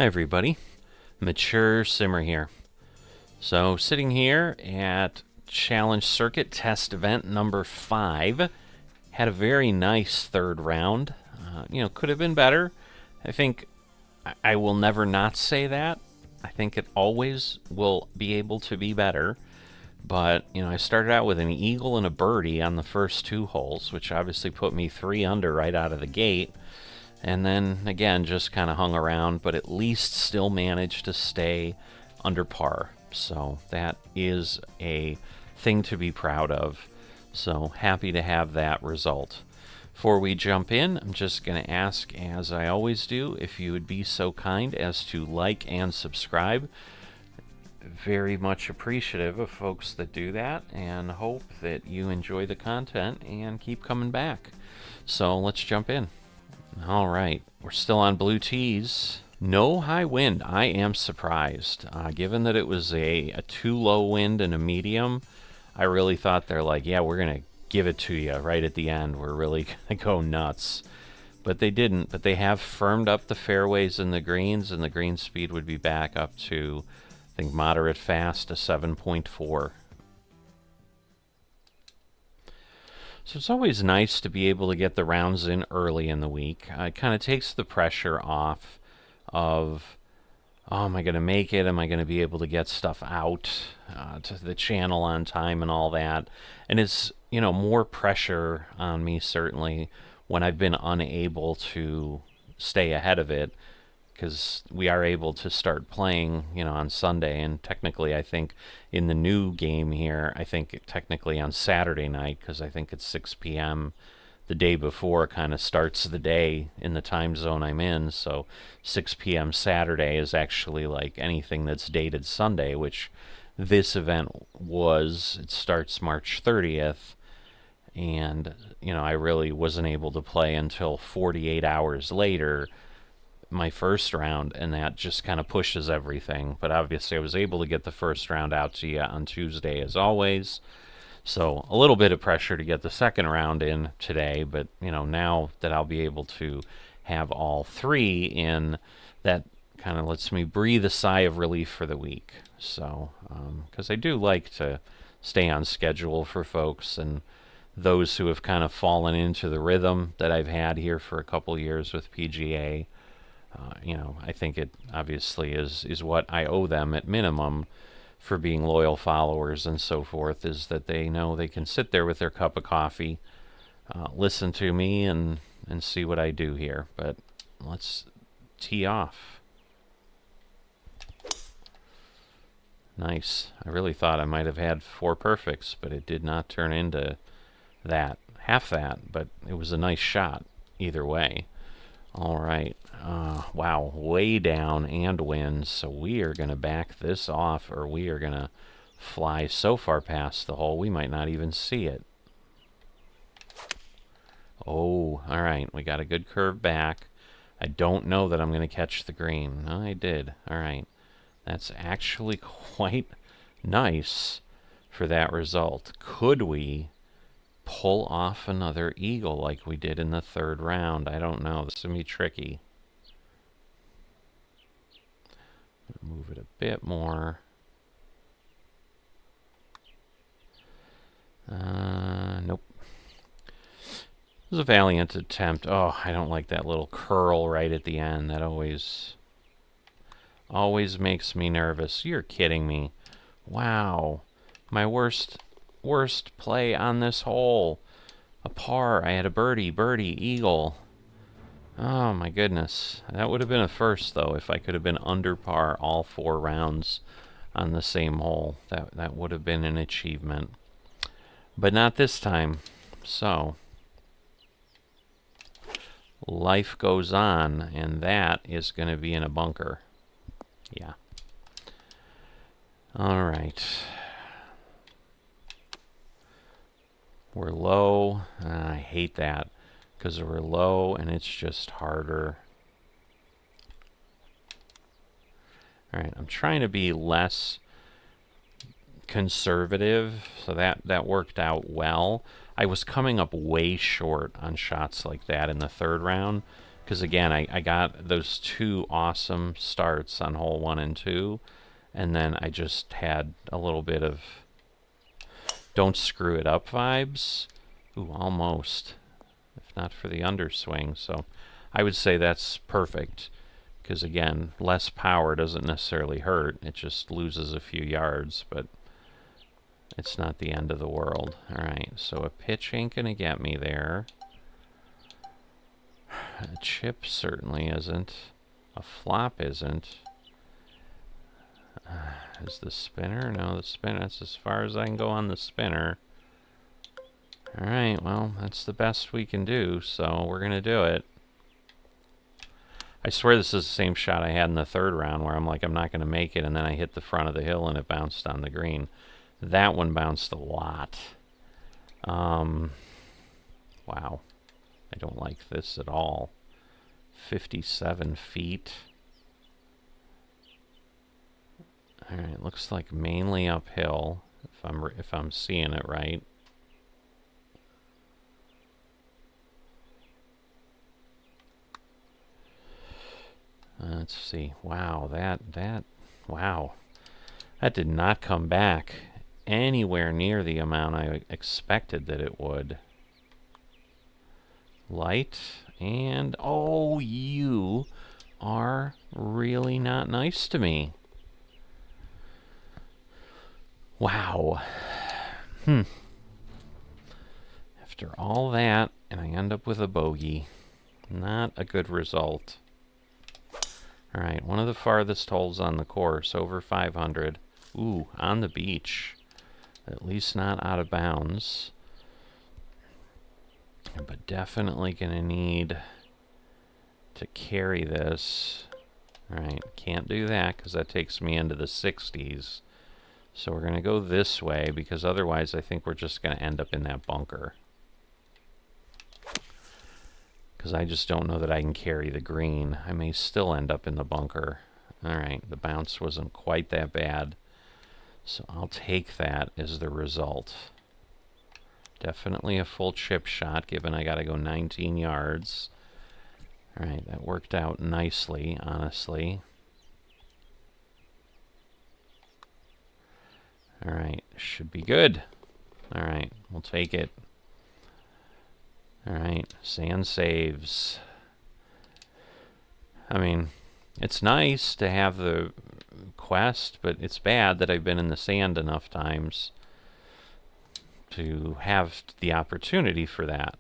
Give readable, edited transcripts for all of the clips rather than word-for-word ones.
Hi everybody, Mature Simmer here. So sitting here at Challenge Circuit Test Event number 5, had a very nice third round. Could have been better. I think I will never not say that. I think it always will be able to be better. But, I started out with an eagle and a birdie on the first 2 holes, which obviously put me 3 under right out of the gate. And then, again, just kind of hung around, but at least still managed to stay under par. So that is a thing to be proud of. So happy to have that result. Before we jump in, I'm just going to ask, as I always do, if you would be so kind as to like and subscribe. Very much appreciative of folks that do that, and hope that you enjoy the content and keep coming back. So let's jump in. All right, we're still on blue tees. No high wind. I am surprised. Given that it was a too low wind and a medium, I really thought they're like, yeah, we're going to give it to you right at the end. We're really going to go nuts. But they didn't. But they have firmed up the fairways and the greens, and the green speed would be back up to, I think, moderate fast to 7.4. So it's always nice to be able to get the rounds in early in the week. It kind of takes the pressure off of, oh, am I going to make it? Am I going to be able to get stuff out to the channel on time and all that? And it's, more pressure on me, certainly, when I've been unable to stay ahead of it, because we are able to start playing, on Sunday, and technically I think in the new game here, I think technically on Saturday night, because I think it's 6 p.m. the day before kind of starts the day in the time zone I'm in, so 6 p.m. Saturday is actually like anything that's dated Sunday, which this event was. It starts March 30th, and, I really wasn't able to play until 48 hours later, my first round, and that just kind of pushes everything. But obviously I was able to get the first round out to you on Tuesday as always, so a little bit of pressure to get the second round in today. But now that I'll be able to have all 3 in, that kind of lets me breathe a sigh of relief for the week. So because I do like to stay on schedule for folks, and those who have kind of fallen into the rhythm that I've had here for a couple years with PGA. I think it obviously is what I owe them at minimum for being loyal followers and so forth, is that they know they can sit there with their cup of coffee, listen to me, and see what I do here. But let's tee off. Nice. I really thought I might have had 4 perfects, but it did not turn into that. Half that, but it was a nice shot either way. All right. Wow, way down and wind, so we are going to back this off, or we are going to fly so far past the hole we might not even see it. Oh, all right, we got a good curve back. I don't know that I'm going to catch the green. No, I did. All right. That's actually quite nice for that result. Could we pull off another eagle like we did in the third round? I don't know. This is going to be tricky. Move it a bit more. Nope. It was a valiant attempt. Oh, I don't like that little curl right at the end. That always makes me nervous. You're kidding me. Wow. My worst play on this hole. A par. I had a birdie, eagle. Oh my goodness. That would have been a first, though, if I could have been under par all 4 rounds on the same hole. That would have been an achievement. But not this time. So life goes on, and that is going to be in a bunker. Yeah. All right. We're low. I hate that, because we're low and it's just harder. All right, I'm trying to be less conservative, so that worked out well. I was coming up way short on shots like that in the third round, Because again, I got those 2 awesome starts on hole 1 and 2, and then I just had a little bit of don't screw it up vibes. Ooh, almost. If not for the underswing. So I would say that's perfect. Because again, less power doesn't necessarily hurt. It just loses a few yards, but it's not the end of the world. Alright, so a pitch ain't gonna get me there. A chip certainly isn't. A flop isn't. Is the spinner? No, the spinner, that's as far as I can go on the spinner. Alright, well, that's the best we can do, so we're gonna do it. I swear this is the same shot I had in the 3rd round where I'm like, I'm not gonna make it, and then I hit the front of the hill and it bounced on the green. That one bounced a lot. Wow. I don't like this at all. 57 feet. Alright, looks like mainly uphill, if I'm seeing it right. Let's see. Wow, wow. That did not come back anywhere near the amount I expected that it would. Light, and oh, you are really not nice to me. Wow. After all that, and I end up with a bogey. Not a good result. Alright, one of the farthest holes on the course, over 500. Ooh, on the beach. At least not out of bounds. But definitely gonna need to carry this. Alright, can't do that because that takes me into the 60s. So we're gonna go this way because otherwise I think we're just gonna end up in that bunker. Because I just don't know that I can carry the green. I may still end up in the bunker. Alright, the bounce wasn't quite that bad. So I'll take that as the result. Definitely a full chip shot, given I gotta go 19 yards. Alright, that worked out nicely, honestly. Alright, should be good. Alright, we'll take it. Alright, sand saves. I mean, it's nice to have the quest, but it's bad that I've been in the sand enough times to have the opportunity for that.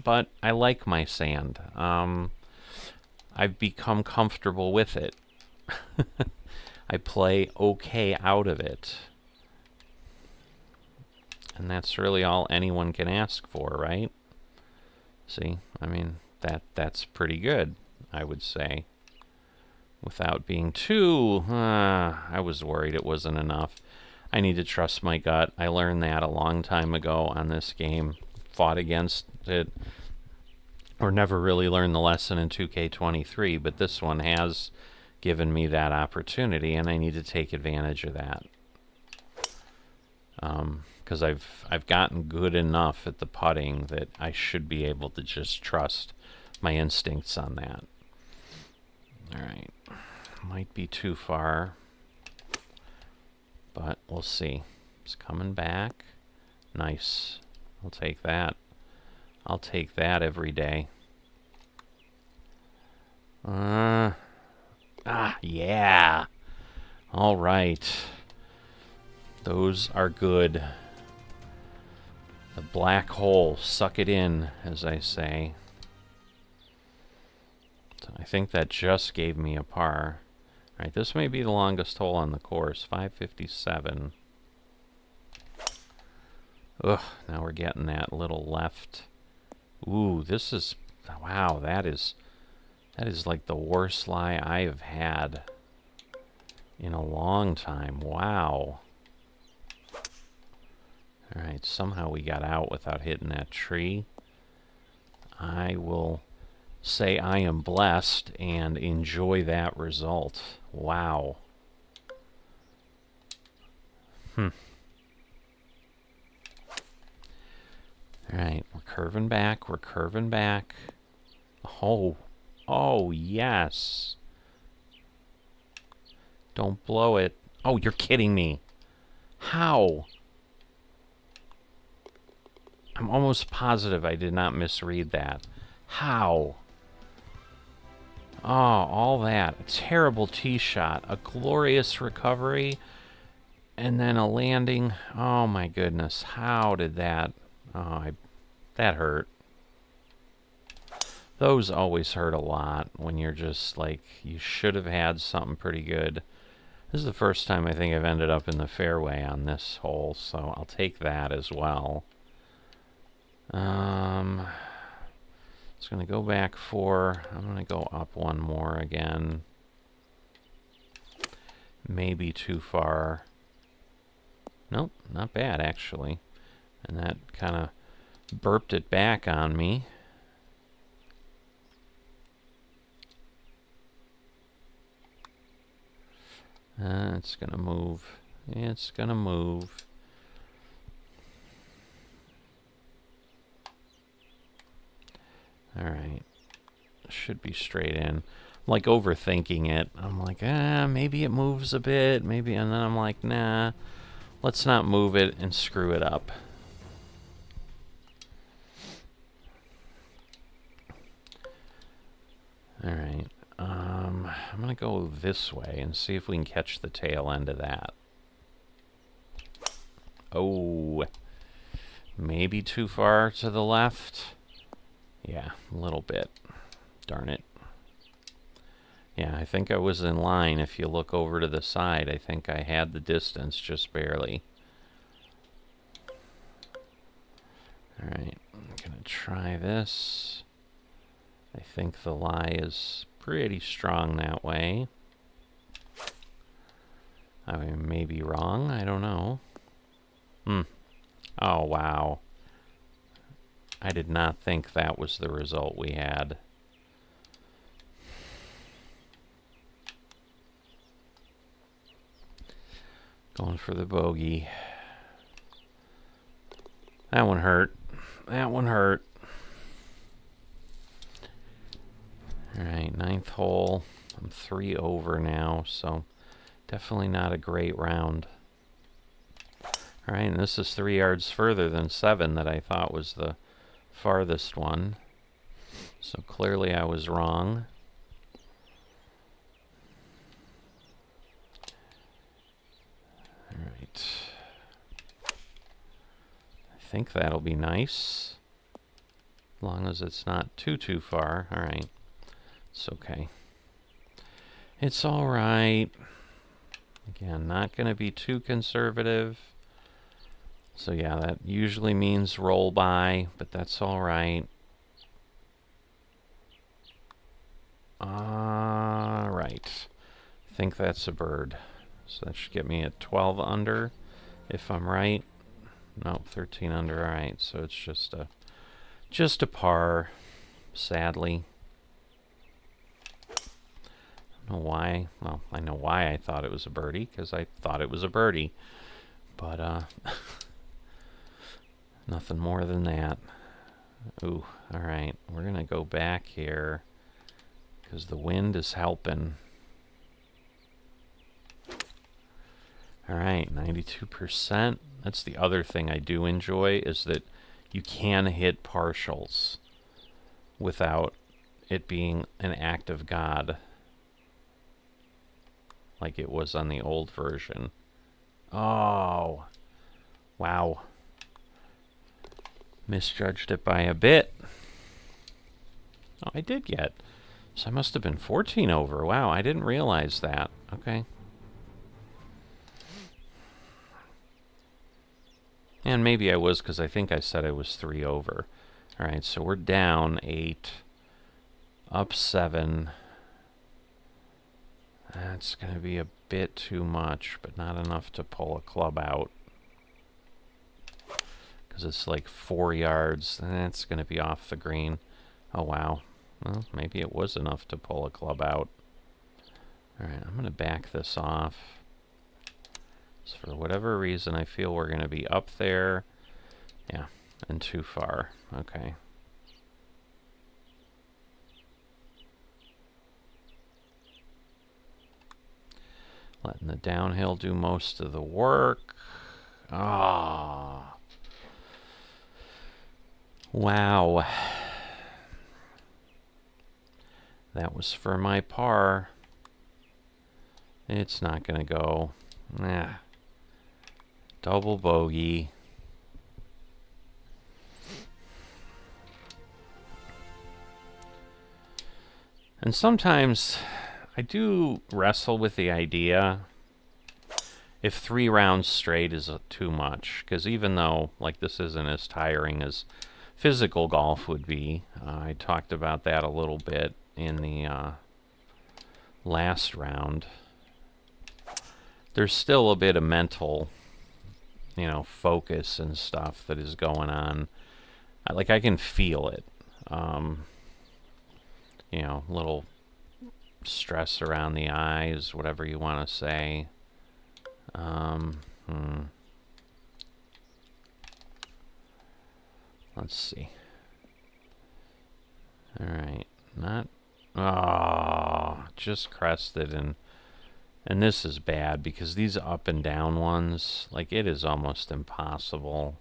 But I like my sand. I've become comfortable with it. I play okay out of it. And that's really all anyone can ask for, right? See, I mean, that's pretty good, I would say. Without being too... I was worried it wasn't enough. I need to trust my gut. I learned that a long time ago on this game. Fought against it. Or never really learned the lesson in 2K23, but this one has given me that opportunity, and I need to take advantage of that. Because I've gotten good enough at the putting that I should be able to just trust my instincts on that. Alright. Might be too far, but we'll see. It's coming back. Nice. I'll take that. I'll take that every day. Yeah. All right. Those are good. The black hole, suck it in, as I say. So I think that just gave me a par. All right, this may be the longest hole on the course, 557. Ugh, now we're getting that little left. Ooh, this is, wow, that is like the worst lie I have had in a long time. Wow. All right, somehow we got out without hitting that tree. I will say I am blessed and enjoy that result. Wow. Alright, we're curving back, we're curving back. Oh. Oh, yes. Don't blow it. Oh, you're kidding me. How? I'm almost positive I did not misread that. How? Oh, all that. A terrible tee shot. A glorious recovery. And then a landing. Oh, my goodness. How did that... Oh, that hurt. Those always hurt a lot when you're just like, you should have had something pretty good. This is the first time I think I've ended up in the fairway on this hole, so I'll take that as well. It's going to go back 4. I'm going to go up 1 more again. Maybe too far. Nope, not bad actually. And that kind of burped it back on me. It's going to move. It's going to move. Alright. Should be straight in. I'm like overthinking it. I'm like, maybe it moves a bit. Maybe, and then I'm like, nah. Let's not move it and screw it up. Alright. I'm going to go this way and see if we can catch the tail end of that. Oh. Maybe too far to the left. Yeah, a little bit. Darn it. Yeah, I think I was in line. If you look over to the side, I think I had the distance just barely. Alright, I'm going to try this. I think the lie is pretty strong that way. I may be wrong, I don't know. Oh, wow. I did not think that was the result we had. Going for the bogey. That one hurt. That one hurt. Alright, 9th hole. I'm 3 over now, so definitely not a great round. Alright, and this is 3 yards further than 7 that I thought was the farthest one. So clearly I was wrong. Alright. I think that'll be nice. As long as it's not too far. Alright. It's okay. It's alright. Again, not going to be too conservative. So yeah, that usually means roll by, but that's alright. Alright. I think that's a bird. So that should get me at 12 under, if I'm right. Nope, 13 under. Alright, so it's just a par, sadly. I don't know why. Well, I know why I thought it was a birdie, because I thought it was a birdie. But, nothing more than that. Ooh, alright. We're going to go back here, because the wind is helping. Alright, 92%. That's the other thing I do enjoy, is that you can hit partials without it being an act of God, like it was on the old version. Oh, wow. Misjudged it by a bit. Oh, I did get. So I must have been 14 over. Wow, I didn't realize that. Okay. And maybe I was, because I think I said I was 3 over. Alright, so we're down 8. Up 7. That's going to be a bit too much, but not enough to pull a club out. Because it's like 4 yards. That's going to be off the green. Oh, wow. Well, maybe it was enough to pull a club out. Alright, I'm going to back this off. So for whatever reason, I feel we're going to be up there. Yeah, and too far. Okay. Letting the downhill do most of the work. Ah. Wow. That was for my par. It's not going to go. Nah. Double bogey. And sometimes I do wrestle with the idea if 3 rounds straight is too much. Because even though like this isn't as tiring as physical golf would be, I talked about that a little bit in the last round. There's still a bit of mental, focus and stuff that is going on. Like I can feel it. Little stress around the eyes, whatever you want to say. Let's see. All right, not. Oh, just crested, and this is bad because these up and down ones, like it is almost impossible.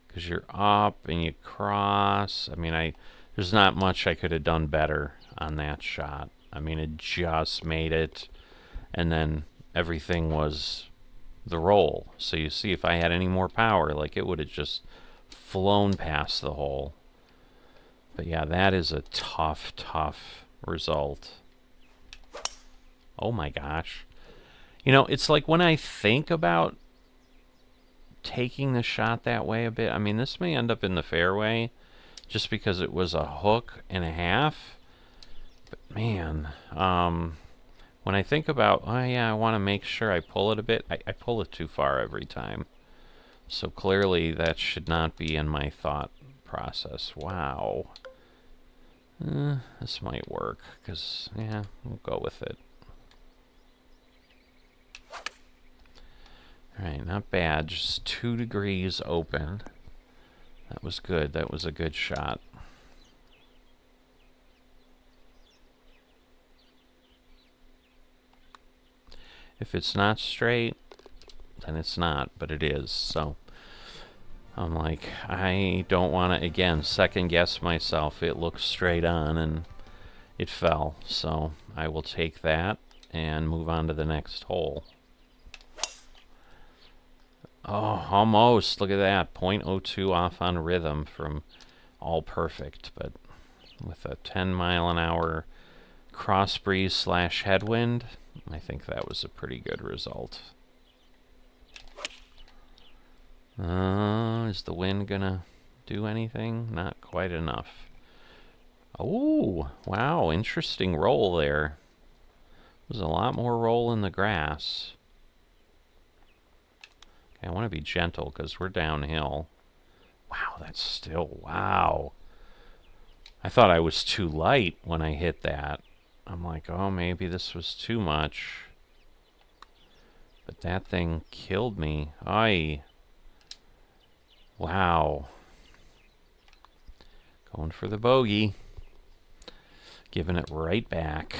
Because you're up and you cross. I mean, there's not much I could have done better on that shot. I mean, it just made it, and then everything was the roll. So you see, if I had any more power, like it would have just flown past the hole. But yeah, that is a tough, tough result. Oh my gosh. It's like when I think about taking the shot that way a bit, I mean, this may end up in the fairway just because it was a hook and a half. But man, when I think about, oh yeah, I want to make sure I pull it a bit, I pull it too far every time. So clearly that should not be in my thought process. Wow. This might work, because, yeah, we'll go with it. Alright, not bad. Just 2 degrees open. That was good. That was a good shot. If it's not straight, then it's not, but it is. So I'm like, I don't want to, again, second guess myself. It looks straight on, and it fell. So I will take that and move on to the next hole. Oh, almost. Look at that. 0.02 off on rhythm from all perfect, but with a 10-mile-an-hour cross breeze / headwind, I think that was a pretty good result. Is the wind gonna do anything? Not quite enough. Oh, wow, interesting roll there. There's a lot more roll in the grass. Okay, I want to be gentle because we're downhill. Wow, that's still, wow. I thought I was too light when I hit that. I'm like, oh, maybe this was too much. But that thing killed me. Aye. Wow. Going for the bogey. Giving it right back.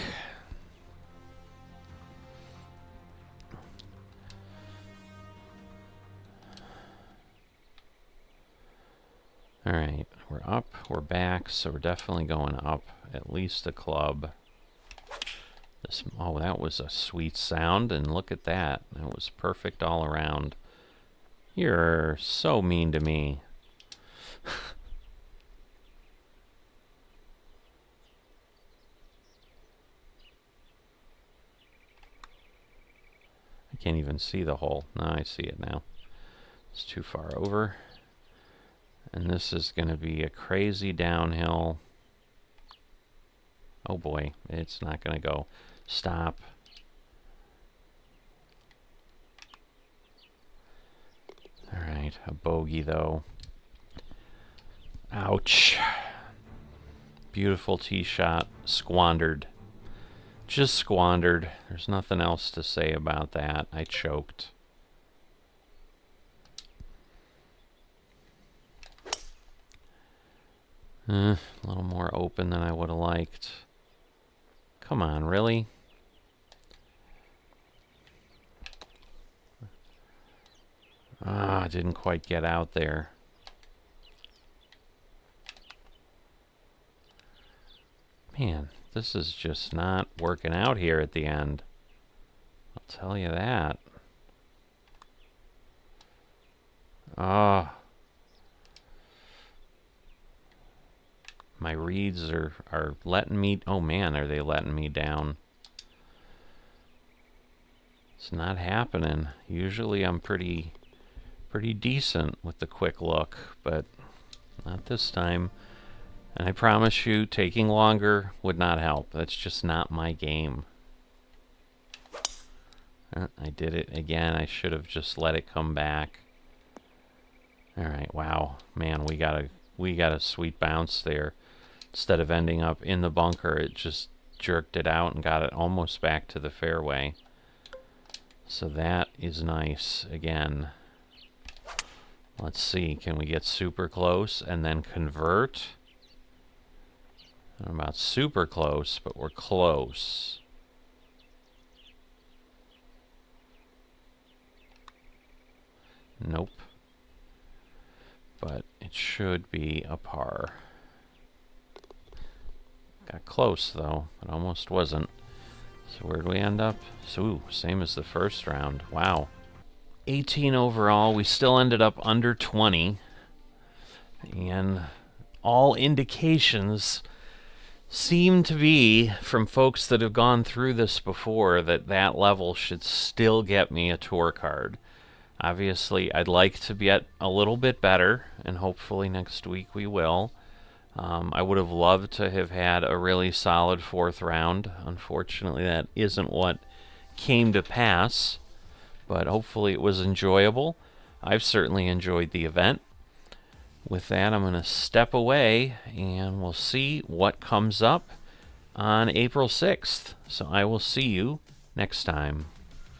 Alright, we're up, we're back, so we're definitely going up at least a club. Oh, that was a sweet sound, and look at that. That was perfect all around. You're so mean to me. I can't even see the hole. No, I see it now. It's too far over. And this is going to be a crazy downhill. Oh boy, it's not going to go. Stop. Alright, a bogey though. Ouch. Beautiful tee shot. Squandered. Just squandered. There's nothing else to say about that. I choked. A little more open than I would have liked. Come on, really? I didn't quite get out there. Man, this is just not working out here at the end. I'll tell you that. Ah. My reeds are letting me... Oh man, are they letting me down? It's not happening. Usually I'm pretty decent with the quick look, but not this time. And I promise you, taking longer would not help. That's just not my game. I did it again. I should have just let it come back. Alright, wow. Man, we got a sweet bounce there. Instead of ending up in the bunker, it just jerked it out and got it almost back to the fairway. So that is nice. Again, let's see. Can we get super close and then convert? I'm about super close, but we're close. Nope. But it should be a par. Got close, though. It almost wasn't. So where'd we end up? So, ooh, same as the first round. Wow. 18 overall. We still ended up under 20. And all indications seem to be, from folks that have gone through this before, that that level should still get me a tour card. Obviously, I'd like to get a little bit better, and hopefully next week we will. I would have loved to have had a really solid fourth round. Unfortunately, that isn't what came to pass, but hopefully it was enjoyable. I've certainly enjoyed the event. With that, I'm going to step away, and we'll see what comes up on April 6th. So I will see you next time.